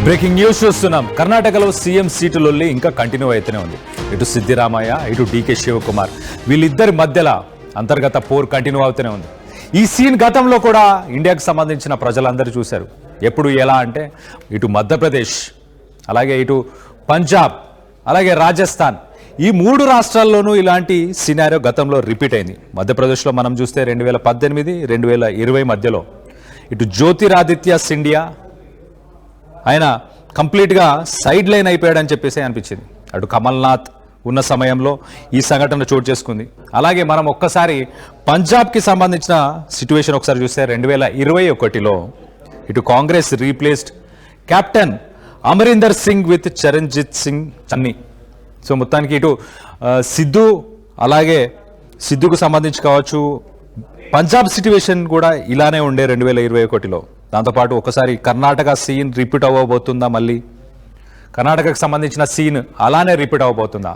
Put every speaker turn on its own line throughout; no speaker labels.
Breaking news చూస్తున్నాం. కర్ణాటకలో CM seat లొల్లి ఇంకా కంటిన్యూ అయితేనే ఉంది. ఇటు సిద్దిరామయ్య, ఇటు డీకే శివకుమార్, వీళ్ళిద్దరి మధ్యలో అంతర్గత పోర్ కంటిన్యూ అవుతూనే ఉంది. ఈ సీన్ గతంలో కూడా ఇండియాకు సంబంధించిన ప్రజలందరూ చూశారు. ఎప్పుడు ఎలా అంటే ఇటు మధ్యప్రదేశ్, అలాగే ఇటు పంజాబ్, అలాగే రాజస్థాన్, ఈ మూడు రాష్ట్రాల్లోనూ ఇలాంటి సినారియో గతంలో రిపీట్ అయింది. మధ్యప్రదేశ్లో మనం చూస్తే 2018, 2020 మధ్యలో ఇటు జ్యోతిరాదిత్య సిండియా ఆయన కంప్లీట్గా సైడ్ లైన్ అయిపోయాడని చెప్పేసి అనిపించింది. అటు కమల్నాథ్ ఉన్న సమయంలో ఈ సంఘటన చోటు చేసుకుంది. అలాగే మనం ఒక్కసారి పంజాబ్కి సంబంధించిన సిచ్యువేషన్ ఒకసారి చూస్తే 2021లో ఇటు Congress replaced captain Amarinder sing with Charanjit Singh Channi. So మొత్తానికి ఇటు సిద్ధు, అలాగే సిద్ధుకు సంబంధించి కావచ్చు, పంజాబ్ సిచ్యువేషన్ కూడా ఇలానే ఉండే 2021లో. దాంతోపాటు ఒకసారి కర్ణాటక సీన్ రిపీట్ అవ్వబోతుందా? మళ్ళీ కర్ణాటకకు సంబంధించిన సీన్ అలానే రిపీట్ అవ్వబోతుందా?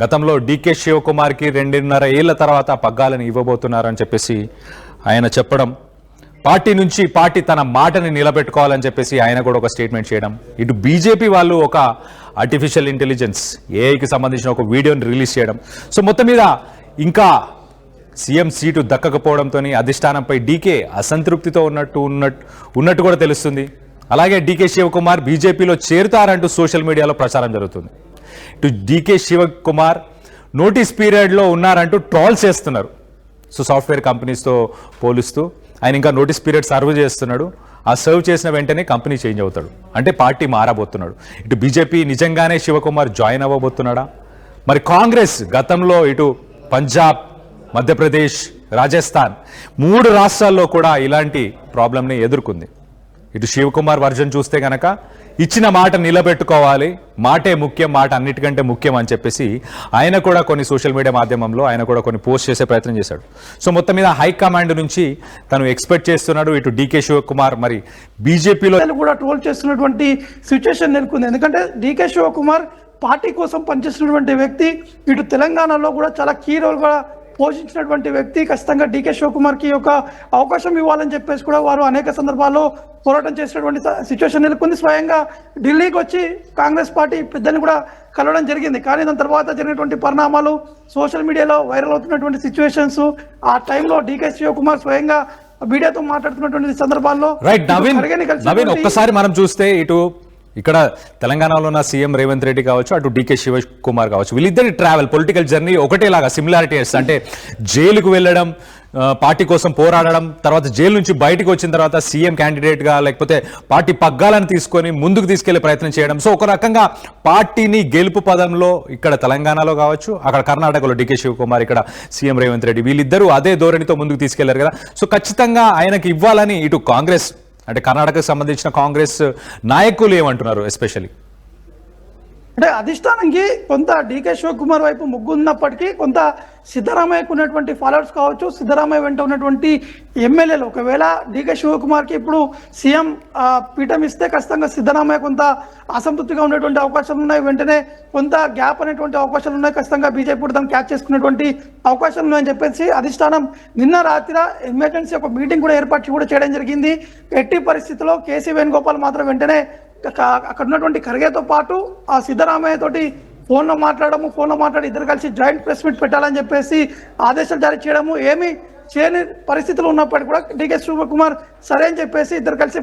గతంలో డీకే శివకుమార్కి 2.5 ఏళ్ల తర్వాత పగ్గాలను ఇవ్వబోతున్నారని చెప్పేసి ఆయన చెప్పడం, పార్టీ నుంచి పార్టీ తన మాటని నిలబెట్టుకోవాలని చెప్పేసి ఆయన కూడా ఒక స్టేట్మెంట్ చేయడం, ఇటు బీజేపీ వాళ్ళు ఒక ఆర్టిఫిషియల్ ఇంటెలిజెన్స్ ఏఐకి సంబంధించిన ఒక వీడియోని రిలీజ్ చేయడం. సో మొత్తం మీద ఇంకా సీఎం సీటు దక్కకపోవడంతో అధిష్టానంపై డీకే అసంతృప్తితో ఉన్నట్టు కూడా తెలుస్తుంది. అలాగే డీకే శివకుమార్ బీజేపీలో చేరుతారంటూ సోషల్ మీడియాలో ప్రచారం జరుగుతుంది. ఇటు డీకే శివకుమార్ నోటీస్ పీరియడ్లో ఉన్నారంటూ ట్రాల్స్ చేస్తున్నారు. సో సాఫ్ట్వేర్ కంపెనీస్తో పోలుస్తూ ఆయన ఇంకా నోటీస్ పీరియడ్ సర్వ్ చేస్తున్నాడు. ఆ సర్వ్ చేసిన వెంటనే కంపెనీ చేంజ్ అవుతాడు, అంటే పార్టీ మారబోతున్నాడు. ఇటు బీజేపీ నిజంగానే శివకుమార్ జాయిన్ అవ్వబోతున్నాడా? మరి కాంగ్రెస్ గతంలో ఇటు పంజాబ్, మధ్యప్రదేశ్, రాజస్థాన్ 3 రాష్ట్రాల్లో కూడా ఇలాంటి ప్రాబ్లంని ఎదుర్కొంది. ఇటు శివకుమార్ వర్జన్ చూస్తే కనుక ఇచ్చిన మాట నిలబెట్టుకోవాలి, మాటే ముఖ్యం, మాట అన్నిటికంటే ముఖ్యం అని చెప్పేసి ఆయన కూడా కొన్ని సోషల్ మీడియా మాధ్యమంలో ఆయన కూడా కొన్ని పోస్ట్ చేసే ప్రయత్నం చేశాడు. సో మొత్తం మీద హైకమాండ్ నుంచి తను ఎక్స్పెక్ట్ చేస్తున్నాడు ఇటు డీకే శివకుమార్ మరి బీజేపీలో
కూడా ట్రోల్ చేస్తున్నటువంటి సిచ్యువేషన్ నెలకొంది. ఎందుకంటే డీకే శివకుమార్ పార్టీ కోసం పనిచేస్తున్నటువంటి వ్యక్తి, ఇటు తెలంగాణలో కూడా చాలా కీ రోల్ కూడా పోషించినటువంటి వ్యక్తి. ఖచ్చితంగా డీకే శివకుమార్కి ఒక అవకాశం ఇవ్వాలని చెప్పేసి కూడా వారు అనేక సందర్భాల్లో పోరాటం చేసినటువంటి సిచ్యువేషన్ నెలకొంది. స్వయంగా ఢిల్లీకి వచ్చి కాంగ్రెస్ పార్టీ పెద్దని కూడా కలవడం జరిగింది. కానీ దాని తర్వాత జరిగినటువంటి పరిణామాలు, సోషల్ మీడియాలో వైరల్ అవుతున్నటువంటి సిచ్యువేషన్స్, ఆ టైంలో డీకే శివకుమార్ స్వయంగా మీడియాతో మాట్లాడుతున్నటువంటి సందర్భాల్లో
రైట్. నవీన్ ఒక్కసారి మనం చూస్తే ఇటు ఇక్కడ తెలంగాణలో ఉన్న సీఎం రేవంత్ రెడ్డి కావచ్చు, అటు డీకే శివకుమార్ కావచ్చు, వీళ్ళిద్దరి ట్రావెల్ పొలిటికల్ జర్నీ ఒకటేలాగా సిమిలారిటీస్. అంటే జైలుకు వెళ్ళడం, పార్టీ కోసం పోరాడడం, తర్వాత జైలు నుంచి బయటకు వచ్చిన తర్వాత సీఎం క్యాండిడేట్గా లేకపోతే పార్టీ పగ్గాలను తీసుకొని ముందుకు తీసుకెళ్లే ప్రయత్నం చేయడం. సో ఒక రకంగా పార్టీని గెలుపు పదంలో ఇక్కడ తెలంగాణలో కావచ్చు, అక్కడ కర్ణాటకలో డీకే శివకుమార్, ఇక్కడ సీఎం రేవంత్ రెడ్డి, వీళ్ళిద్దరూ అదే ధోరణితో ముందుకు తీసుకెళ్లారు కదా. సో ఖచ్చితంగా ఆయనకి ఇవ్వాలని ఇటు కాంగ్రెస్, అంటే కర్ణాటకకు సంబంధించిన కాంగ్రెస్ నాయకులు ఏమంటున్నారు? ఎస్పెషల్లీ
అంటే అధిష్టానంకి కొంత డీకే శివకుమార్ వైపు ముగ్గు ఉన్నప్పటికీ కొంత సిద్ధరామయ్యకు ఉన్నటువంటి ఫాలోవర్స్ కావచ్చు, సిద్ధరామయ్య వెంట ఉన్నటువంటి ఎమ్మెల్యేలు, ఒకవేళ డీకే శివకుమార్కి ఇప్పుడు సీఎం పీఠం ఇస్తే ఖచ్చితంగా సిద్ధరామయ్య కొంత అసంతృప్తిగా ఉన్నటువంటి అవకాశాలు ఉన్నాయి. వెంటనే కొంత గ్యాప్ అనేటువంటి అవకాశాలు ఉన్నాయి. ఖచ్చితంగా బీజేపీ కూడా దాన్ని క్యాచ్ చేసుకునేటువంటి అవకాశాలు ఉన్నాయని చెప్పేసి అధిష్టానం నిన్న రాత్రి ఎమర్జెన్సీ ఒక మీటింగ్ కూడా ఏర్పాటు కూడా చేయడం జరిగింది. ఎట్టి పరిస్థితుల్లో కేసీ వేణుగోపాల్ మాత్రం వెంటనే అక్కడ ఉన్నటువంటి ఖర్గేతో పాటు ఆ సిద్ధరామయ్య తోటి ఫోన్లో మాట్లాడి ఇద్దరు కలిసి జాయింట్ ప్రెస్ మీట్ పెట్టాలని చెప్పేసి ఆదేశాలు జారీ చేయడము, ఏమి చేయని పరిస్థితులు ఉన్నప్పటికీ కూడా డీకే శివకుమార్ సరే అని చెప్పేసి ఇద్దరు కలిసి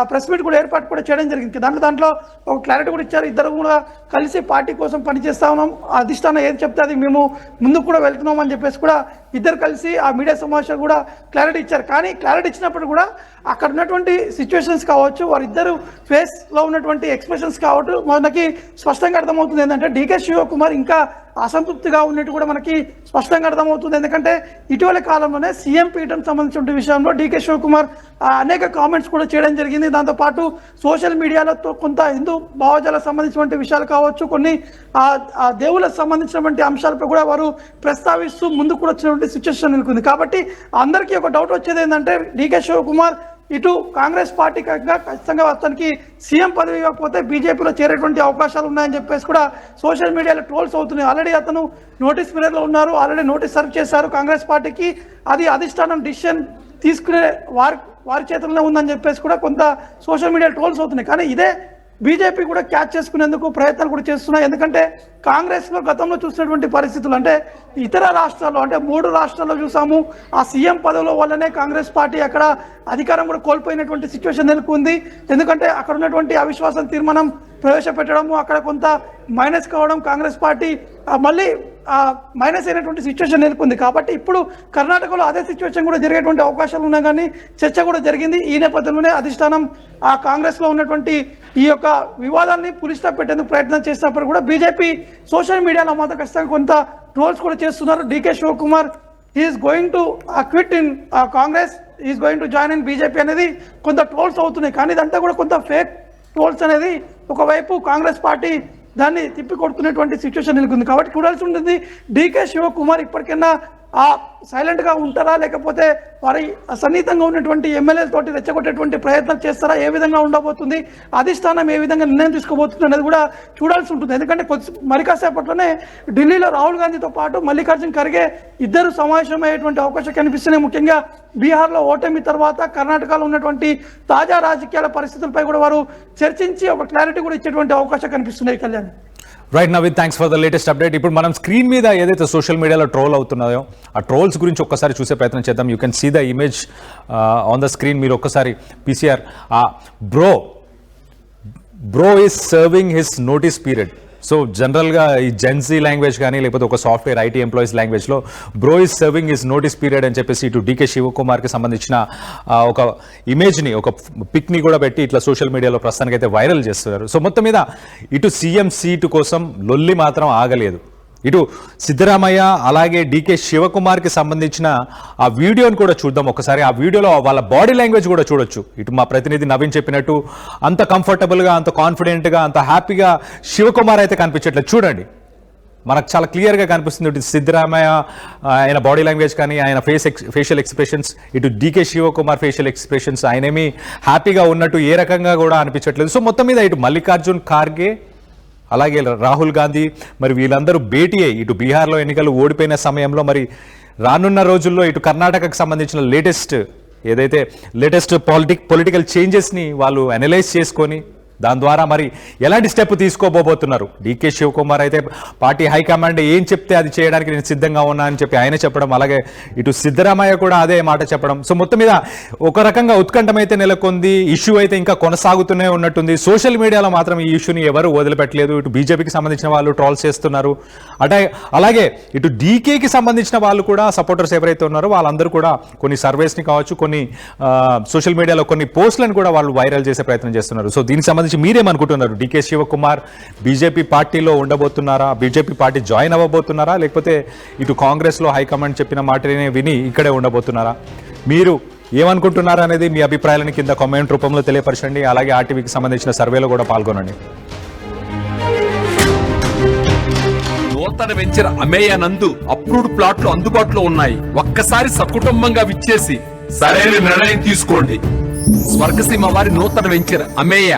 ప్రెస్ మీట్ కూడా ఏర్పాటు కూడా చేయడం జరిగింది. దాంట్లో ఒక క్లారిటీ కూడా ఇచ్చారు. ఇద్దరు కూడా కలిసి పార్టీ కోసం పనిచేస్తా ఉన్నాం, అధిష్టానం ఏది చెప్తే అది మేము ముందుకు కూడా వెళ్తున్నాం అని చెప్పేసి కూడా ఇద్దరు కలిసి ఆ మీడియా సమావేశం కూడా క్లారిటీ ఇచ్చారు. కానీ క్లారిటీ ఇచ్చినప్పుడు కూడా అక్కడ ఉన్నటువంటి సిచ్యువేషన్స్ కావచ్చు, వారిద్దరు ఫేస్లో ఉన్నటువంటి ఎక్స్ప్రెషన్స్ కావచ్చు, మనకి స్పష్టంగా అర్థమవుతుంది ఏంటంటే డీకే శివకుమార్ ఇంకా అసంతృప్తిగా ఉన్నట్టు కూడా మనకి స్పష్టంగా అర్థమవుతుంది. ఎందుకంటే ఇటీవల కాలంలోనే సీఎం పీఠం సంబంధించిన విషయంలో డీకే శివకుమార్ అనేక కామెంట్స్ కూడా చేయడం జరిగింది. దాంతోపాటు సోషల్ మీడియాలో కొంత హిందూ భావజాలకు సంబంధించినటువంటి విషయాలు కావచ్చు, కొన్ని దేవులకు సంబంధించినటువంటి అంశాలపై కూడా వారు ప్రస్తావిస్తూ ముందుకు కూడా వచ్చినటువంటి సిచ్యువేషన్ నెలకొంది. కాబట్టి అందరికీ ఒక డౌట్ వచ్చేది ఏంటంటే డీకే శివకుమార్ ఇటు కాంగ్రెస్ పార్టీ ఖచ్చితంగా అతనికి సీఎం పదవి ఇవ్వకపోతే బీజేపీలో చేరేటువంటి అవకాశాలు ఉన్నాయని చెప్పేసి కూడా సోషల్ మీడియాలో ట్రోల్స్ అవుతున్నాయి. ఆల్రెడీ అతను నోటీస్ పీరియడ్లో ఉన్నారు, ఆల్రెడీ నోటీస్ సర్వ్ చేశారు కాంగ్రెస్ పార్టీకి. అది అధిష్టానం డిసిషన్ తీసుకునే వారి చేతుల్లో ఉందని చెప్పేసి కూడా కొంత సోషల్ మీడియా ట్రోల్స్ అవుతున్నాయి. కానీ ఇదే బీజేపీ కూడా క్యాచ్ చేసుకునేందుకు ప్రయత్నాలు కూడా చేస్తున్నాయి. ఎందుకంటే కాంగ్రెస్లో గతంలో చూసినటువంటి పరిస్థితులు అంటే ఇతర రాష్ట్రాల్లో అంటే 3 రాష్ట్రాల్లో చూసాము, ఆ సీఎం పదవిలో వల్లనే కాంగ్రెస్ పార్టీ అక్కడ అధికారం కూడా కోల్పోయినటువంటి సిచ్యువేషన్ నెలకొంది. ఎందుకంటే అక్కడ ఉన్నటువంటి అవిశ్వాసం తీర్మానం ప్రవేశపెట్టడము, అక్కడ కొంత మైనస్ కావడం, కాంగ్రెస్ పార్టీ మళ్ళీ మైనస్ అయినటువంటి సిచ్యువేషన్ నెలకొంది. కాబట్టి ఇప్పుడు కర్ణాటకలో అదే సిచ్యువేషన్ కూడా జరిగేటువంటి అవకాశాలు ఉన్నాయి. కానీ చర్చ కూడా జరిగింది. ఈ నేపథ్యంలోనే అధిష్టానం ఆ కాంగ్రెస్లో ఉన్నటువంటి ఈ యొక్క వివాదాన్ని పులిస్టాప్ పెట్టేందుకు ప్రయత్నం చేసినప్పుడు కూడా బీజేపీ సోషల్ మీడియాలో మాత్రం ఖచ్చితంగా కొంత ట్రోల్స్ కూడా చేస్తున్నారు. DK Shivakumar is going to quit in Congress, is going to join in BJP అనేది కొంత ట్రోల్స్ అవుతున్నాయి. కానీ ఇదంతా కూడా కొంత ఫేక్ ట్రోల్స్ అనేది ఒకవైపు కాంగ్రెస్ పార్టీ దాన్ని తిప్పి కొడుతున్నటువంటి సిచ్యువేషన్ నెలకొంది. కాబట్టి చూడాల్సి ఉంటుంది డీకే శివకుమార్ ఇప్పటికైనా సైలెంట్ గా ఉంటారా, లేకపోతే వారి సన్నిహితంగా ఉన్నటువంటి ఎమ్మెల్యేలతోటి రెచ్చగొట్టేటువంటి ప్రయత్నం చేస్తారా, ఏ విధంగా ఉండబోతుంది, అధిష్టానం ఏ విధంగా నిర్ణయం తీసుకోబోతుంది అనేది కూడా చూడాల్సి ఉంటుంది. ఎందుకంటే మరి కాసేపట్లోనే ఢిల్లీలో రాహుల్ గాంధీతో పాటు మల్లికార్జున్ ఖర్గే ఇద్దరు సమావేశమయ్యేటువంటి అవకాశం కనిపిస్తున్నాయి. ముఖ్యంగా బీహార్లో ఓటమి తర్వాత కర్ణాటకలో ఉన్నటువంటి తాజా రాజకీయాల పరిస్థితులపై కూడా వారు చర్చించి ఒక క్లారిటీ కూడా ఇచ్చేటువంటి అవకాశం కనిపిస్తున్నాయి. Kalyan,
right Naveed, thanks for the latest update. ఇప్పుడు మనం స్క్రీన్ మీద ఏదైతే సోషల్ మీడియాలో ట్రోల్ అవుతున్నాయో ఆ ట్రోల్స్ గురించి ఒక్కసారి చూసే ప్రయత్నం చేద్దాం. You can see the image on the screen. మీరు ఒక్కసారి PCR bro is serving his notice period. So జనరల్గా ఈ జెన్సీ లాంగ్వేజ్ కానీ లేకపోతే ఒక సాఫ్ట్వేర్ ఐటీ ఎంప్లాయీస్ లాంగ్వేజ్లో bro is serving his notice period అని చెప్పేసి ఇటు డీకే శివకుమార్కి సంబంధించిన ఒక ఇమేజ్ని, ఒక పిక్ని కూడా పెట్టి ఇట్లా సోషల్ మీడియాలో ప్రస్తుతానికి అయితే వైరల్ చేస్తున్నారు. సో మొత్తం మీద ఇటు సీఎం సీటు కోసం లొల్లి మాత్రం ఆగలేదు. ఇటు సిద్ధరామయ్య అలాగే డీకే శివకుమార్కి సంబంధించిన ఆ వీడియోని కూడా చూద్దాం ఒకసారి. ఆ వీడియోలో వాళ్ళ బాడీ లాంగ్వేజ్ కూడా చూడొచ్చు. ఇటు మా ప్రతినిధి నవీన్ చెప్పినట్టు అంత కంఫర్టబుల్గా, అంత కాన్ఫిడెంట్గా, అంత హ్యాపీగా శివకుమార్ అయితే కనిపించట్లేదు. చూడండి, మనకు చాలా క్లియర్గా కనిపిస్తుంది. ఇటు సిద్ధరామయ్య ఆయన బాడీ లాంగ్వేజ్ కానీ, ఆయన ఫేషియల్ ఎక్స్ప్రెషన్స్, ఇటు డీకే శివకుమార్ ఫేషియల్ ఎక్స్ప్రెషన్స్, ఆయనేమి హ్యాపీగా ఉన్నట్టు ఏ రకంగా కూడా అనిపించట్లేదు. సో మొత్తం మీద ఇటు మల్లికార్జున్ ఖార్గే అలాగే రాహుల్ గాంధీ మరి వీళ్ళందరూ భేటీ అయ్యి ఇటు బీహార్లో ఎన్నికలు ఓడిపోయిన సమయంలో మరి రానున్న రోజుల్లో ఇటు కర్ణాటకకు సంబంధించిన లేటెస్ట్ పొలిటికల్ చేంజెస్ని వాళ్ళు అనలైజ్ చేసుకొని దాని ద్వారా మరి ఎలాంటి స్టెప్ తీసుకోబోతున్నారు. డీకే శివకుమార్ అయితే పార్టీ హైకమాండ్ ఏం చెప్తే అది చేయడానికి నేను సిద్ధంగా ఉన్నా అని చెప్పి ఆయన చెప్పడం, అలాగే ఇటు సిద్ధరామయ్య కూడా అదే మాట చెప్పడం. సో మొత్తం మీద ఒక రకంగా ఉత్కంఠం అయితే నెలకొంది. ఇష్యూ అయితే ఇంకా కొనసాగుతూనే ఉన్నట్టుంది. సోషల్ మీడియాలో మాత్రం ఈ ఇష్యూని ఎవరు వదిలిపెట్టలేదు. ఇటు బీజేపీకి సంబంధించిన వాళ్ళు ట్రోల్స్ చేస్తున్నారు, అలాగే ఇటు డీకేకి సంబంధించిన వాళ్ళు కూడా సపోర్టర్స్ ఎవరైతే ఉన్నారో వాళ్ళందరూ కూడా కొన్ని సర్వేస్ని కావచ్చు, కొన్ని సోషల్ మీడియాలో కొన్ని పోస్టులను కూడా వాళ్ళు వైరల్ చేసే ప్రయత్నం చేస్తున్నారు. సో దీనికి సంబంధించి మీరేమనుకుంటున్నారు? డీకే శివకుమార్ బీజేపీ పార్టీలో ఉండబోతున్నారా, బీజేపీ పార్టీ జాయిన్ అవ్వబోతున్నారా, లేకపోతే ఇటు కాంగ్రెస్లో హైకమాండ్ చెప్పిన మాటనే విని ఇక్కడే ఉండబోతున్నారా? మీరు ఏమనుకుంటున్నారా అనేది మీ అభిప్రాయాలను కింద కామెంట్ రూపంలో తెలియపరచండి. అలాగే ఆర్టీవీకి సంబంధించిన సర్వేలో కూడా పాల్గొనండి.
నూతన వెంచర్ అమేయ నందు అప్రూవ్డ్ ప్లాట్లు అందుబాటులో ఉన్నాయి. ఒక్కసారి సకుటుంబంగా విచ్చేసి సరైన నిర్ణయం తీసుకోండి. స్వర్గసీమ వారి నూతన వెంచర్ అమేయ